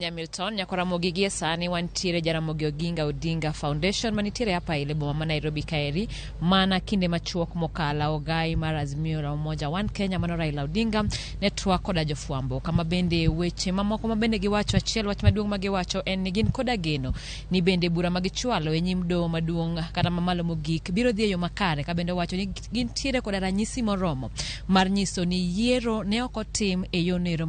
Hamilton nyakora Ramogi gie sani wantiere Ramogi Odinga Foundation manitiere hapa ile boma Nairobi kaeri mana kinde machuok mokala ogai mar Azimio la Umoja One Kenya mano Raila Odinga network koda jofuambo kama bende weche mamoko mabende giwacho achiel wach maduong' magiwacho en ni gin koda geno ni bende bura magichwalo e nyim doho maduong' kata mamalo mogik biro dhi e yo makare ka bende wacho ni gin tiere koda ranyisi moromo mar nyiso ni yiero ne ok otim e yo nero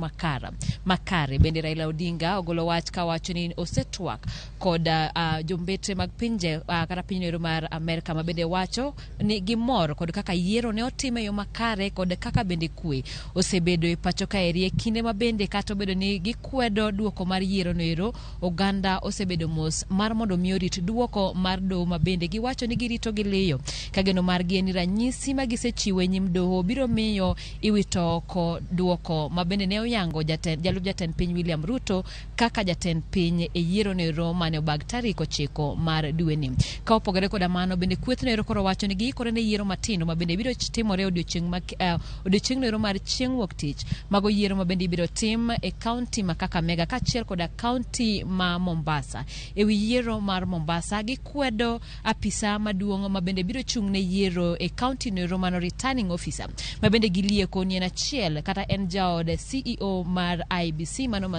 makare bende Raila Odinga ogolo wach ka wacho ni osetwak koda jombete mag pinje kata piny nero mar Amerika mabende wacho ni gimor kod kaka yiero ne otime yo makare kod kaka bende kwe osebedo e pacho kaeri e kinde mabende kata obedo ni gikwedo duoko mar yiero nero oganda osebedo mos mar mondo miorit duoko mar doho mabende giwacho ni girito giliyo kageno mar ni ranyisi magisechiwe nyim doho biro miyo iwito oko duoko mabende ne oyango jalub jatend piny William Ruto kaka jatend piny e yiero nero mane obag tarik 9 mar dwe ni. Ka opogore koda mano bende kweth nero koro wacho ni giikore ne yiero matino mabende biro timore odiochieng' nero mar chieng' wuok tich mago yiero mabende biro tim e kaunti ma Kakamega kaachiel koda kaunti ma Mombasa. E wi yiero mar Mombasa gikwedo apisa maduong' mabende biro chung' ne yiero e kaunti nero mano returning officer mabende gilieko ni en achiel kata en jaod CEO mar IBC mano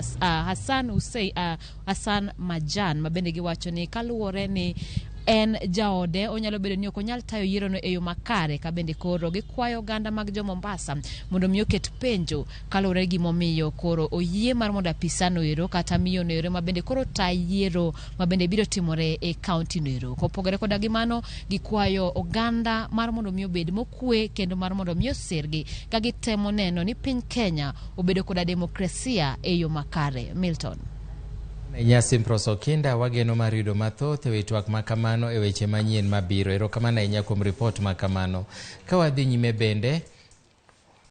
Hassan Majan mabende giwacho ni kaluwore ni en jaode onyalo bedo ni ok onyal tayo yiero no e yo makare ka bende koro gikwayo ganda mag jo Mombasa mondo miyo ket penjo kaluwore gi momiyo koro oyie mar mondo apisa no ero kata miyo no ero mabende koro ta yiero mabende biro timore e kaunti no ero. Kopogore koda gi mano gikwayo oganda mar mondo miyo bed mokwe kendo mar mondo miyo sirgi ka gitemo neno ni piny Kenya obedo koda demokrasia e yo makare. Milton Nyasi mproso kinda wageno marido mathoth e twak makamano e weche manyien mabiro. Erokamano ahinya kuom report makamano. Ka wadhi nyime bende